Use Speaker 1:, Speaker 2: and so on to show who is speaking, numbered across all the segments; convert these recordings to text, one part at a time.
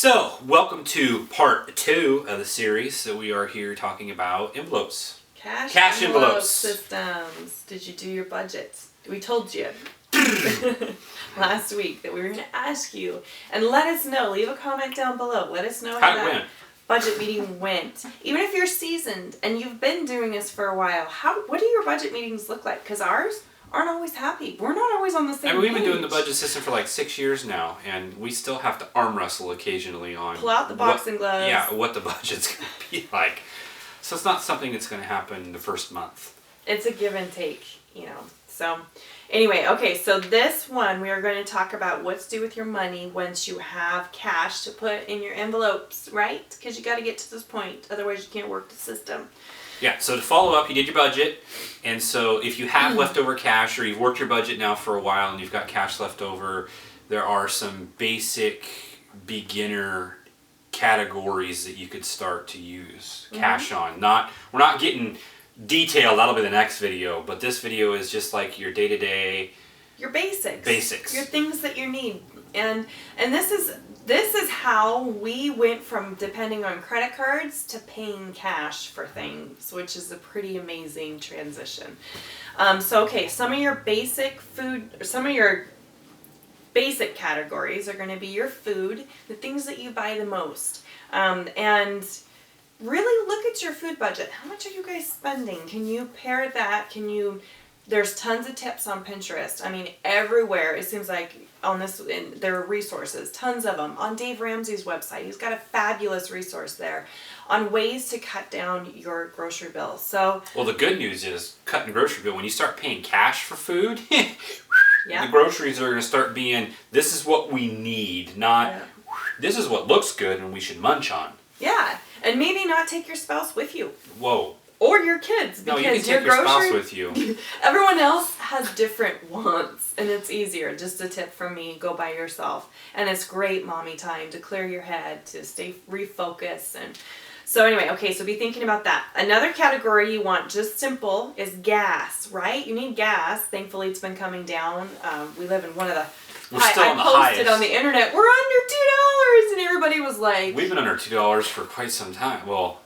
Speaker 1: So, welcome to part 2 of the series that we are here talking about envelopes.
Speaker 2: Cash envelope systems. Did you do your budget? We told you last week that we were going to ask you, and let us know. Leave a comment down below. Let us know how that budget meeting went. Even if you're seasoned and you've been doing this for a while, what do your budget meetings look like? Because ours aren't always happy. We're not always on the same page.
Speaker 1: We've been doing the budget system for like 6 years now, and we still have to arm wrestle occasionally on
Speaker 2: pull out the boxing gloves.
Speaker 1: Yeah, what the budget's going to be like. So it's not something that's going to happen the first month.
Speaker 2: It's a give and take, So anyway, okay, so this one we are going to talk about what to do with your money once you have cash to put in your envelopes, right? Because you got to get to this point, otherwise you can't work the system.
Speaker 1: Yeah, so to follow up, you did your budget, and so if you have leftover cash or you've worked your budget now for a while and you've got cash left over, there are some basic beginner categories that you could start to use cash on. We're not getting detailed, that'll be the next video, but this video is just like your day-to-day...
Speaker 2: Your basics.
Speaker 1: Basics.
Speaker 2: Your things that you need. And this is how we went from depending on credit cards to paying cash for things, which is a pretty amazing transition. Okay, some of your basic categories are going to be your food, the things that you buy the most. And really look at your food budget. How much are you guys spending? Can you pair that? There's tons of tips on Pinterest. I mean, everywhere. It seems like there are resources, tons of them. On Dave Ramsey's website, he's got a fabulous resource there on ways to cut down your grocery bill.
Speaker 1: Well, the good news is cutting grocery bill. When you start paying cash for food,
Speaker 2: yeah.
Speaker 1: The groceries are going to start being, this is what we need, not this is what looks good and we should munch on.
Speaker 2: Yeah, and maybe not take your spouse with you.
Speaker 1: Whoa.
Speaker 2: Or your kids, because
Speaker 1: you can take your spouse with you.
Speaker 2: Everyone else has different wants, and it's easier. Just a tip from me: go by yourself, and it's great mommy time to clear your head, to stay refocused. And so anyway, okay, so be thinking about that. Another category you want, just simple, is gas. Right? You need gas. Thankfully, it's been coming down. We live in one of the. I posted on the internet, we're under $2, and everybody was like,
Speaker 1: we've been under $2 for quite some time. Well.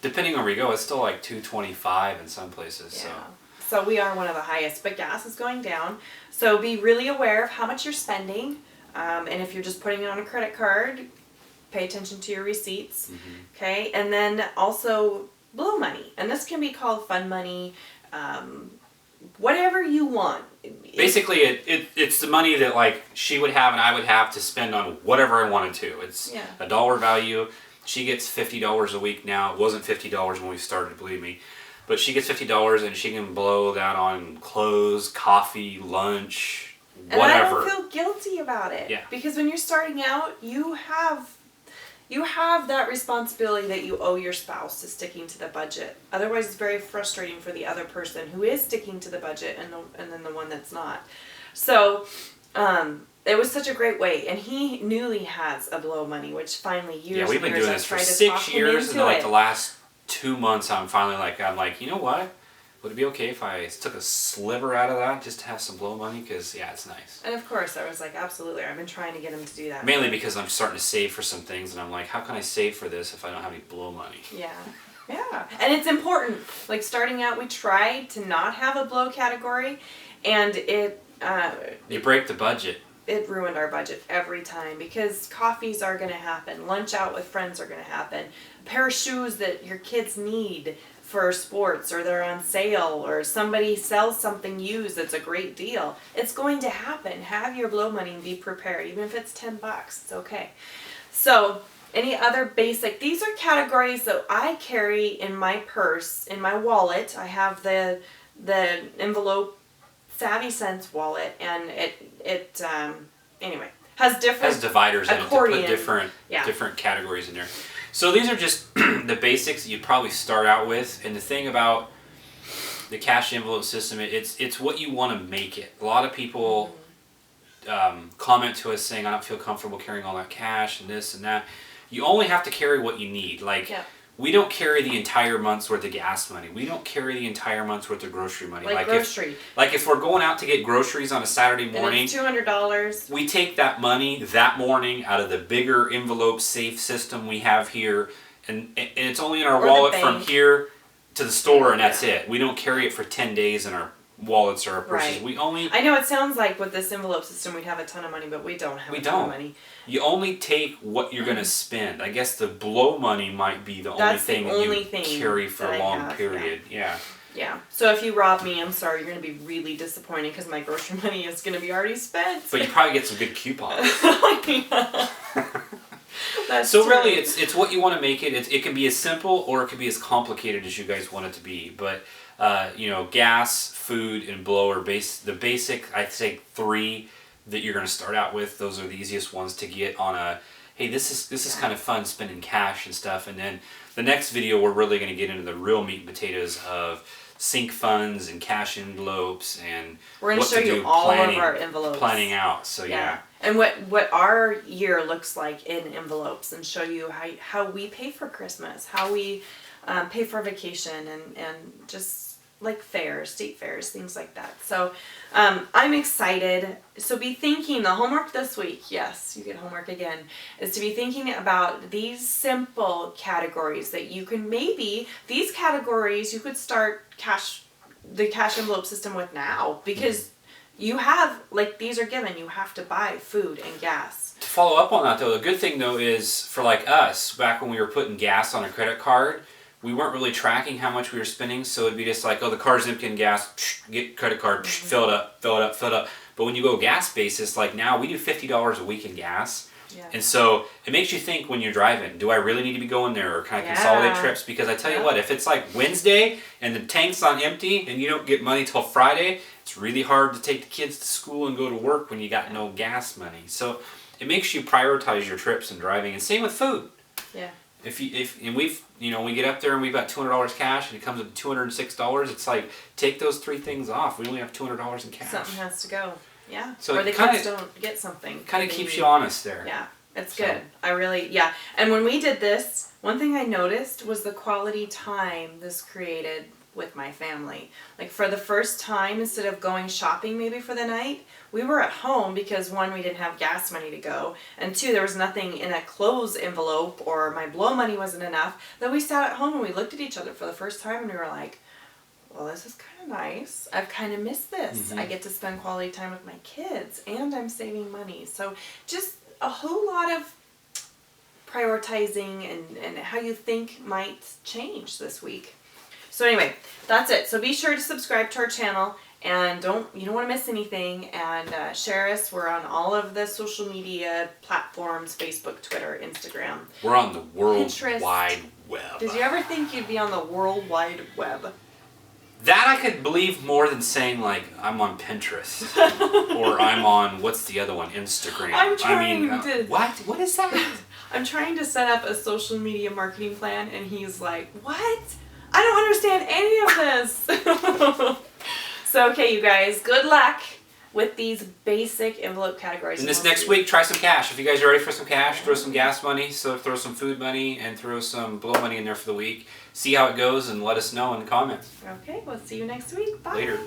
Speaker 1: Depending on where you go, it's still like $2.25 in some places.
Speaker 2: Yeah. So we are one of the highest, but gas is going down. So be really aware of how much you're spending. And if you're just putting it on a credit card, pay attention to your receipts. Okay. And then also blow money. And this can be called fun money, whatever you want.
Speaker 1: Basically, it's the money that like she would have and I would have to spend on whatever I wanted to. It's a dollar value. She gets $50 a week now. It wasn't $50 when we started, believe me. But she gets $50 and she can blow that on clothes, coffee, lunch, whatever.
Speaker 2: And I don't feel guilty about it.
Speaker 1: Yeah.
Speaker 2: Because when you're starting out, you have that responsibility that you owe your spouse to sticking to the budget. Otherwise, it's very frustrating for the other person who is sticking to the budget and then the one that's not. So, it was such a great way, and he newly has a blow money, which finally
Speaker 1: we've been doing this for 6 years, and like the last 2 months, I'm like, you know what? Would it be okay if I took a sliver out of that just to have some blow money? Because it's nice.
Speaker 2: And of course, I was like, absolutely. I've been trying to get him to do that.
Speaker 1: Mainly because I'm starting to save for some things, and I'm like, how can I save for this if I don't have any blow money?
Speaker 2: Yeah. Yeah, and it's important. Like starting out, we tried to not have a blow category, and
Speaker 1: you break the budget.
Speaker 2: It ruined our budget every time because coffees are going to happen. Lunch out with friends are going to happen. A pair of shoes that your kids need for sports or they're on sale or somebody sells something used that's a great deal. It's going to happen. Have your blow money and be prepared. Even if it's $10, it's okay. So any other basic, these are categories that I carry in my purse, in my wallet. I have the envelope Savvy Sense wallet, and it has dividers in it to put
Speaker 1: different categories in there. So these are just the basics that you'd probably start out with. And the thing about the cash envelope system, it's what you want to make it. A lot of people comment to us saying, I don't feel comfortable carrying all that cash and this and that. You only have to carry what you need. Like we don't carry the entire month's worth of gas money. We don't carry the entire month's worth of grocery money.
Speaker 2: Like grocery.
Speaker 1: If we're going out to get groceries on a Saturday morning,
Speaker 2: and it's $200.
Speaker 1: we take that money that morning out of the bigger envelope safe system we have here, and it's only in our wallet from here to the store, and that's it. We don't carry it for 10 days in our wallets or our purses.
Speaker 2: Right. I know it sounds like with this envelope system we'd have a ton of money, but we don't have a ton of money.
Speaker 1: You only take what you're going to spend. I guess the blow money might be the only thing you carry for a long period. Yeah.
Speaker 2: Yeah. So if you rob me, I'm sorry, you're going to be really disappointed because my grocery money is going to be already spent.
Speaker 1: But you probably get some good coupons.
Speaker 2: That's
Speaker 1: so
Speaker 2: true.
Speaker 1: really, it's what you want to make it. It can be as simple or it can be as complicated as you guys want it to be. But gas, food, and blow are the basic. I'd say 3 that you're going to start out with. Those are the easiest ones to get on a. Hey, this is kind of fun spending cash and stuff. And then the next video, we're really going to get into the real meat and potatoes of sync funds and cash envelopes and
Speaker 2: we're going to show you all of our envelopes.
Speaker 1: Planning out. So yeah.
Speaker 2: And what our year looks like in envelopes, and show you how we pay for Christmas, how we pay for vacation, and just like fairs, state fairs, things like that. So I'm excited. So be thinking, the homework this week, yes, you get homework again, is to be thinking about these simple categories that you can these categories you could start the cash envelope system with now, because you have, these are given, you have to buy food and gas.
Speaker 1: To follow up on that though, the good thing though is for us, back when we were putting gas on a credit card, we weren't really tracking how much we were spending, so it'd be just like, oh, the car's empty in gas, get credit card, fill it up. But when you go gas basis, like now we do $50 a week in gas.
Speaker 2: Yeah.
Speaker 1: And so it makes you think when you're driving, do I really need to be going there, or can I consolidate trips? Because I tell you what, if it's like Wednesday and the tank's on empty and you don't get money till Friday, it's really hard to take the kids to school and go to work when you got no gas money. So it makes you prioritize your trips and driving, and same with food.
Speaker 2: Yeah.
Speaker 1: We get up there and we've got $200 cash and it comes with $206. It's like, take those 3 things off. We only have $200 in cash.
Speaker 2: Something has to go. Yeah.
Speaker 1: So
Speaker 2: or the kids don't get something.
Speaker 1: Kind of keeps you honest there.
Speaker 2: Yeah. It's good. And when we did this, one thing I noticed was the quality time this created with my family. Like for the first time, instead of going shopping maybe for the night, we were at home because 1, we didn't have gas money to go, and 2, there was nothing in a clothes envelope or my blow money wasn't enough, that we sat at home and we looked at each other for the first time and we were like, well, this is kind of nice. I've kind of missed this. Mm-hmm. I get to spend quality time with my kids and I'm saving money. So just a whole lot of prioritizing and how you think might change this week. So anyway, that's it. So be sure to subscribe to our channel, and you don't want to miss anything, and share us. We're on all of the social media platforms: Facebook, Twitter, Instagram.
Speaker 1: We're on the World
Speaker 2: Pinterest.
Speaker 1: Wide Web.
Speaker 2: Did you ever think you'd be on the World Wide Web?
Speaker 1: That I could believe more than saying I'm on Pinterest or I'm on, what's the other one, Instagram.
Speaker 2: I'm trying to.
Speaker 1: What is that?
Speaker 2: I'm trying to set up a social media marketing plan, and he's like, what? I don't understand any of this. So, okay, you guys, good luck with these basic envelope categories.
Speaker 1: And this next week, try some cash. If you guys are ready for some cash, throw some gas money, so throw some food money, and throw some blow money in there for the week. See how it goes and let us know in the comments.
Speaker 2: Okay, we'll see you next week. Bye.
Speaker 1: Later.